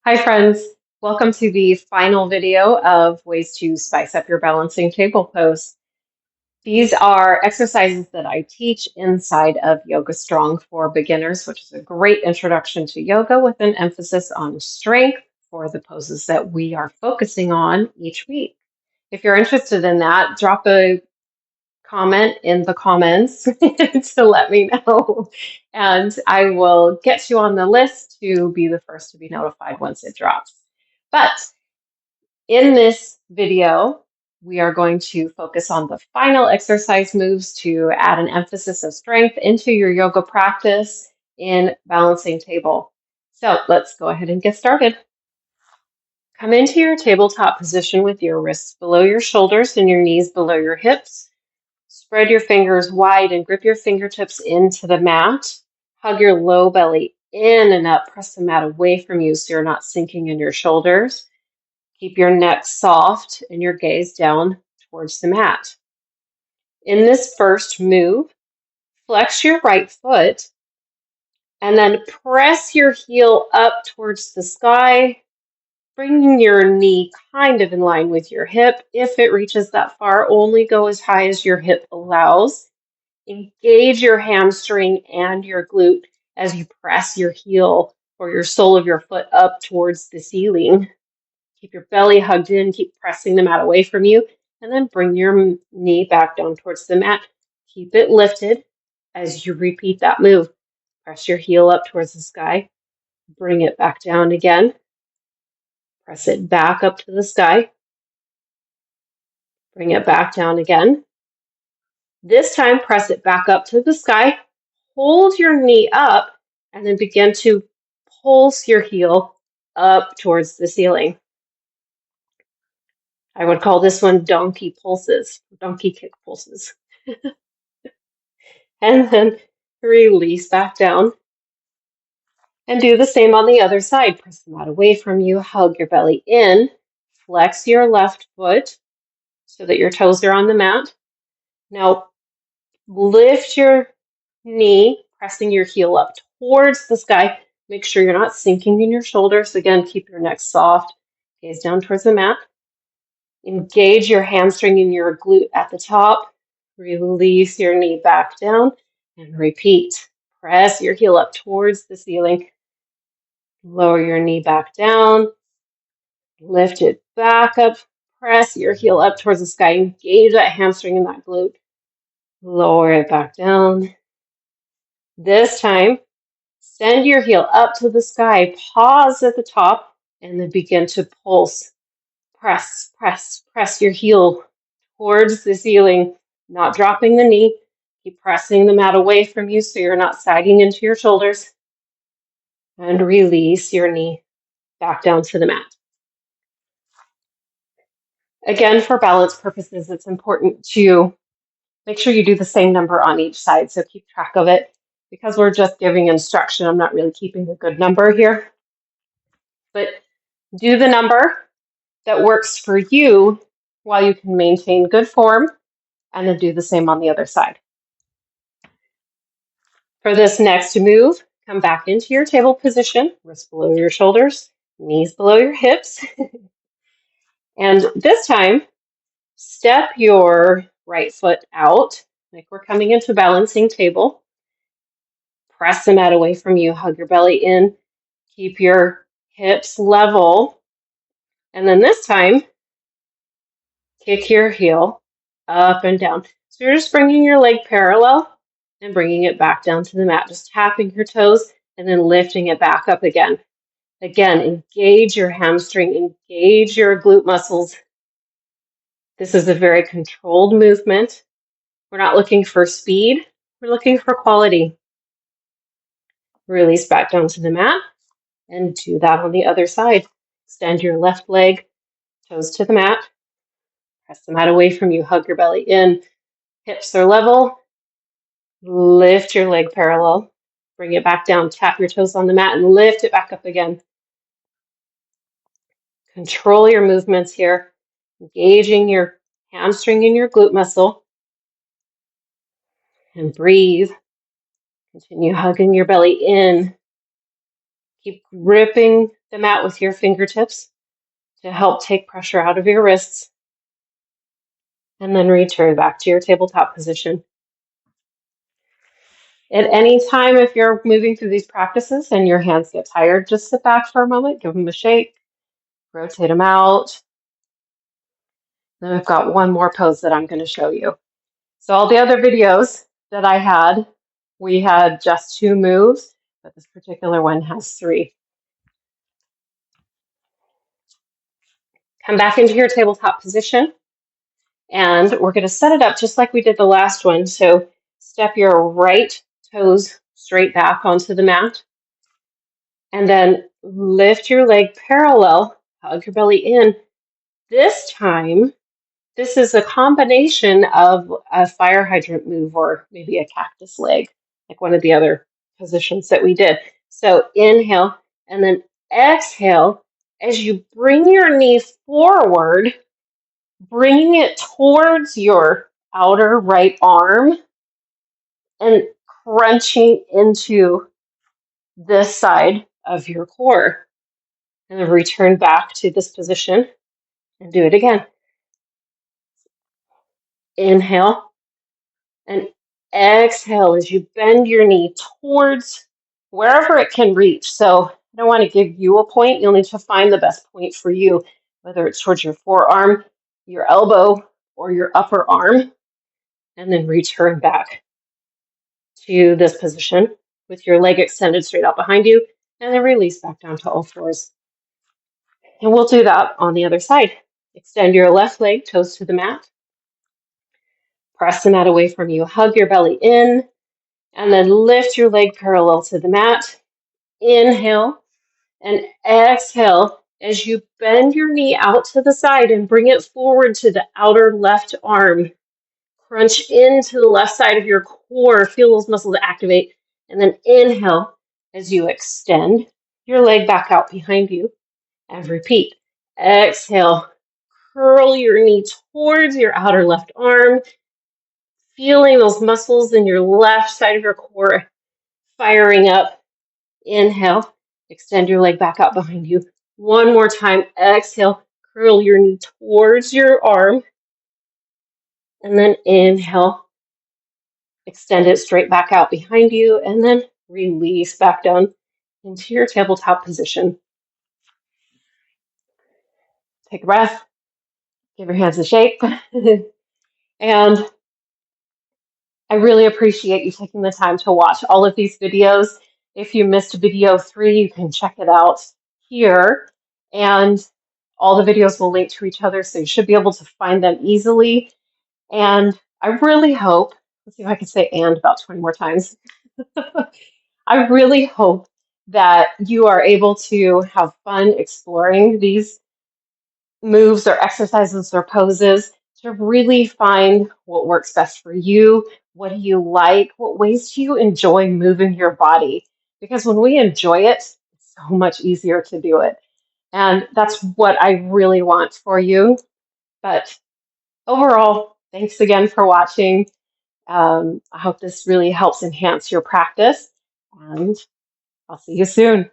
Hi friends, welcome to the final video of ways to spice up your balancing table pose. These are exercises that I teach inside of Yoga Strong for Beginners, which is a great introduction to yoga with an emphasis on strength for the poses that we are focusing on each week. If you're interested in that, drop a comment in the comments to let me know, and I will get you on the list to be the first to be notified once it drops. But in this video, we are going to focus on the final exercise moves to add an emphasis of strength into your yoga practice in balancing table. So let's go ahead and get started. Come into your tabletop position with your wrists below your shoulders and your knees below your hips. Spread your fingers wide and grip your fingertips into the mat. Hug your low belly in and up. Press the mat away from you so you're not sinking in your shoulders. Keep your neck soft and your gaze down towards the mat. In this first move, flex your right foot and then press your heel up towards the sky, bringing your knee kind of in line with your hip. If it reaches that far, only go as high as your hip allows. Engage your hamstring and your glute as you press your heel or your sole of your foot up towards the ceiling. Keep your belly hugged in, keep pressing the mat away from you, and then bring your knee back down towards the mat. Keep it lifted as you repeat that move. Press your heel up towards the sky, bring it back down again. Press it back up to the sky, bring it back down again. This time, press it back up to the sky, hold your knee up, and then begin to pulse your heel up towards the ceiling. I would call this one donkey pulses, donkey kick pulses. And then release back down. And do the same on the other side. Press the mat away from you, hug your belly in, flex your left foot so that your toes are on the mat. Now lift your knee, pressing your heel up towards the sky. Make sure you're not sinking in your shoulders. Again, keep your neck soft, gaze down towards the mat. Engage your hamstring and your glute at the top. Release your knee back down and repeat. Press your heel up towards the ceiling. Lower your knee back down. Lift it back up. Press your heel up towards the sky. Engage that hamstring and that glute. Lower it back down. This time, send your heel up to the sky. Pause at the top and then begin to pulse. Press, press, press your heel towards the ceiling, not dropping the knee. Keep pressing the mat away from you so you're not sagging into your shoulders. And release your knee back down to the mat. Again, for balance purposes, it's important to make sure you do the same number on each side, so keep track of it. Because we're just giving instruction, I'm not really keeping a good number here. But do the number that works for you while you can maintain good form, and then do the same on the other side. For this next move, come back into your table position, wrists below your shoulders, knees below your hips. And this time, step your right foot out, like we're coming into balancing table. Press the mat away from you, hug your belly in, keep your hips level. And then this time, kick your heel up and down. So you're just bringing your leg parallel and bringing it back down to the mat, just tapping your toes and then lifting it back up again. Again, engage your hamstring, engage your glute muscles. This is a very controlled movement. We're not looking for speed, we're looking for quality. Release back down to the mat and do that on the other side. Extend your left leg, toes to the mat. Press the mat away from you, hug your belly in. Hips are level. Lift your leg parallel. Bring it back down. Tap your toes on the mat and lift it back up again. Control your movements here. Engaging your hamstring and your glute muscle. And breathe. Continue hugging your belly in. Keep gripping the mat with your fingertips to help take pressure out of your wrists, and then return back to your tabletop position. At any time, if you're moving through these practices and your hands get tired, just sit back for a moment, give them a shake, rotate them out. Then I've got one more pose that I'm going to show you. So all the other videos that I had, we had just 2 moves, but this particular one has 3. Come back into your tabletop position, and we're going to set it up just like we did the last one. So step your right toes straight back onto the mat, and then lift your leg parallel, hug your belly in. This time, this is a combination of a fire hydrant move or maybe a cactus leg, like one of the other positions that we did. So inhale and then exhale as you bring your knee forward, bringing it towards your outer right arm and crunching into this side of your core. And then return back to this position and do it again. Inhale and exhale as you bend your knee towards wherever it can reach. So I don't want to give you a point. You'll need to find the best point for you, whether it's towards your forearm, your elbow, or your upper arm. And then return back to this position with your leg extended straight out behind you, and then release back down to all fours. And we'll do that on the other side. Extend your left leg, toes to the mat. Press the mat away from you. Hug your belly in, and then lift your leg parallel to the mat. Inhale and exhale as you bend your knee out to the side and bring it forward to the outer left arm. Crunch into the left side of your core. Feel those muscles activate. And then inhale as you extend your leg back out behind you. And repeat. Exhale. Curl your knee towards your outer left arm. Feeling those muscles in your left side of your core firing up. Inhale. Extend your leg back out behind you. One more time. Exhale. Curl your knee towards your arm. And then inhale. Extend it straight back out behind you, and then release back down into your tabletop position. Take a breath, give your hands a shake, and I really appreciate you taking the time to watch all of these videos. If you missed video 3, you can check it out here, and all the videos will link to each other, so you should be able to find them easily. And I really hope, let's see if I can say "and" about 20 more times. I really hope that you are able to have fun exploring these moves or exercises or poses to really find what works best for you. What do you like? What ways do you enjoy moving your body? Because when we enjoy it, it's so much easier to do it. And that's what I really want for you. But overall, thanks again for watching. I hope this really helps enhance your practice. And I'll see you soon.